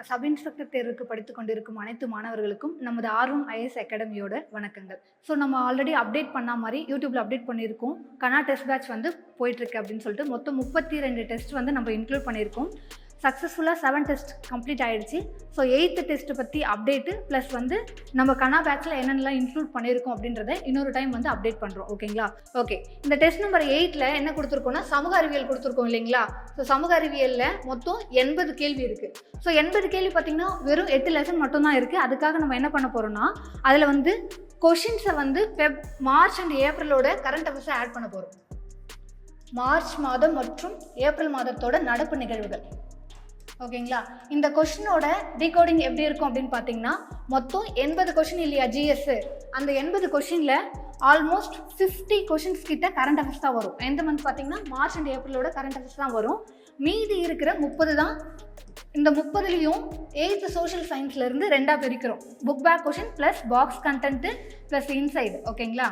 Sub inspector தேர்வுக்கு படித்துக் கொண்டிருக்கும் அனைத்து மாணவர்களுக்கும் நமது ஆர்வம் ஐஏஎஸ் அகாடமியோட வணக்கங்கள். ஸோ நம்ம ஆல்ரெடி அப்டேட் பண்ண மாதிரி யூடியூப்ல அப்டேட் பண்ணியிருக்கோம். கனா டெஸ்ட் பேட்ச் வந்து போயிட்டுருக்கு அப்படின்னு சொல்லிட்டு மொத்தம் 32 டெஸ்ட் வந்து நம்ம இன்க்ளூட் பண்ணியிருக்கோம். சக்ஸஸ்ஃபுல்லாக 7 டெஸ்ட் கம்ப்ளீட் ஆகிடுச்சு. ஸோ 8th டெஸ்ட்டு பற்றி அப்டேட்டு ப்ளஸ் வந்து நம்ம கனா பேட்சில் என்னென்னலாம் இன்க்ளூட் பண்ணியிருக்கோம் அப்படின்றத இன்னொரு டைம் வந்து அப்டேட் பண்ணுறோம். ஓகேங்களா? ஓகே, இந்த டெஸ்ட் நம்பர் 8ல் என்ன கொடுத்துருக்கோம்னா சமூக அறிவியல் கொடுத்துருக்கோம் இல்லைங்களா? ஸோ சமூக அறிவியலில் மொத்தம் 80 கேள்வி இருக்குது. ஸோ 80 கேள்வி பார்த்திங்கன்னா வெறும் 8 லெசன் மட்டும்தான் இருக்குது. அதுக்காக நம்ம என்ன பண்ண போகிறோம்னா அதில் வந்து கொஷின்ஸை வந்து மார்ச் அண்ட் ஏப்ரலோட கரண்ட் அஃபேர்ஸை ஆட் பண்ண போகிறோம். மார்ச் மாதம் மற்றும் ஏப்ரல் மாதத்தோட நடப்பு நிகழ்வுகள். ஓகேங்களா? இந்த கொஷினோட டீகோடிங் எப்படி இருக்கும் அப்படின்னு பார்த்தீங்கன்னா மொத்தம் 80 கொஷின் இல்லையா ஜிஎஸ், அந்த 80 கொஷினில் ஆல்மோஸ்ட் 50 கொஷின்ஸ் கிட்ட கரண்ட் அஃபேர்ஸ் தான் வரும். எந்த மந்த் பார்த்தீங்கன்னா மார்ச் அண்ட் ஏப்ரலோட கரண்ட் அஃபேர்ஸ் தான் வரும். மீதி இருக்கிற 30 தான். இந்த 30லையும் 8th சோஷியல் சயின்ஸ்லேருந்து 2ஆக பிரிக்கிறோம். Book back question plus box content plus inside. ஓகேங்களா?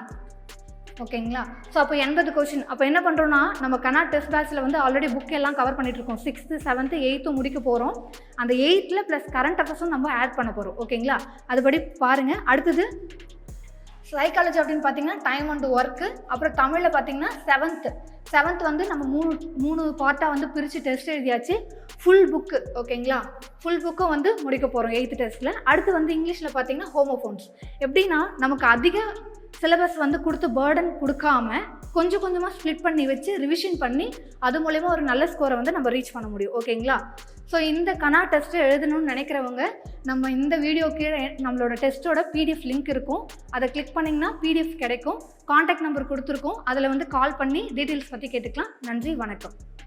ஸோ அப்போ 80 கொஷின். அப்போ என்ன பண்ணுறோன்னா நம்ம கனா டெஸ்ட் பேட்சில் வந்து ஆல்ரெடி புக் எல்லாம் கவர் பண்ணிகிட்ருக்கோம். 6th 7th 8th முடிக்க போகிறோம். அந்த 8th ப்ளஸ் கரண்ட் அஃபேர்ஸும் நம்ம ஆட் பண்ண போகிறோம். ஓகேங்களா? அதுபடி பாருங்கள். அடுத்தது சைக்காலஜி அப்படின்னு பார்த்தீங்கன்னா டைம் அண்ட் ஒர்க்கு. அப்புறம் தமிழில் பார்த்தீங்கன்னா 7th வந்து நம்ம மூணு பார்ட்டாக வந்து பிரித்து டெஸ்ட் எழுதியாச்சு. Full book. ஓகேங்களா? ஃபுல் புக்கும் வந்து முடிக்க போகிறோம் 8th டெஸ்ட்டில். அடுத்து வந்து இங்கிலீஷில் பார்த்தீங்கன்னா ஹோமோஃபோன்ஸ். எப்படின்னா நமக்கு அதிக சிலபஸ் வந்து கொடுத்து பேர்டன் கொடுக்காம கொஞ்சம் கொஞ்சமாக ஸ்ப்ளிட் பண்ணி வச்சு ரிவிஷன் பண்ணி அது மூலயமா ஒரு நல்ல ஸ்கோரை வந்து நம்ம ரீச் பண்ண முடியும். ஓகேங்களா? ஸோ இந்த கனா டெஸ்ட்டு எழுதணும்னு நினைக்கிறவங்க நம்ம இந்த வீடியோ கீழே நம்மளோட டெஸ்ட்டோட பிடிஎஃப் லிங்க் இருக்கும். அதை கிளிக் பண்ணிங்கன்னா பிடிஎஃப் கிடைக்கும். கான்டாக்ட் நம்பர் கொடுத்துருக்கோம். அதில் வந்து கால் பண்ணி டீட்டெயில்ஸ் பற்றி கேட்டுக்கலாம். நன்றி, வணக்கம்.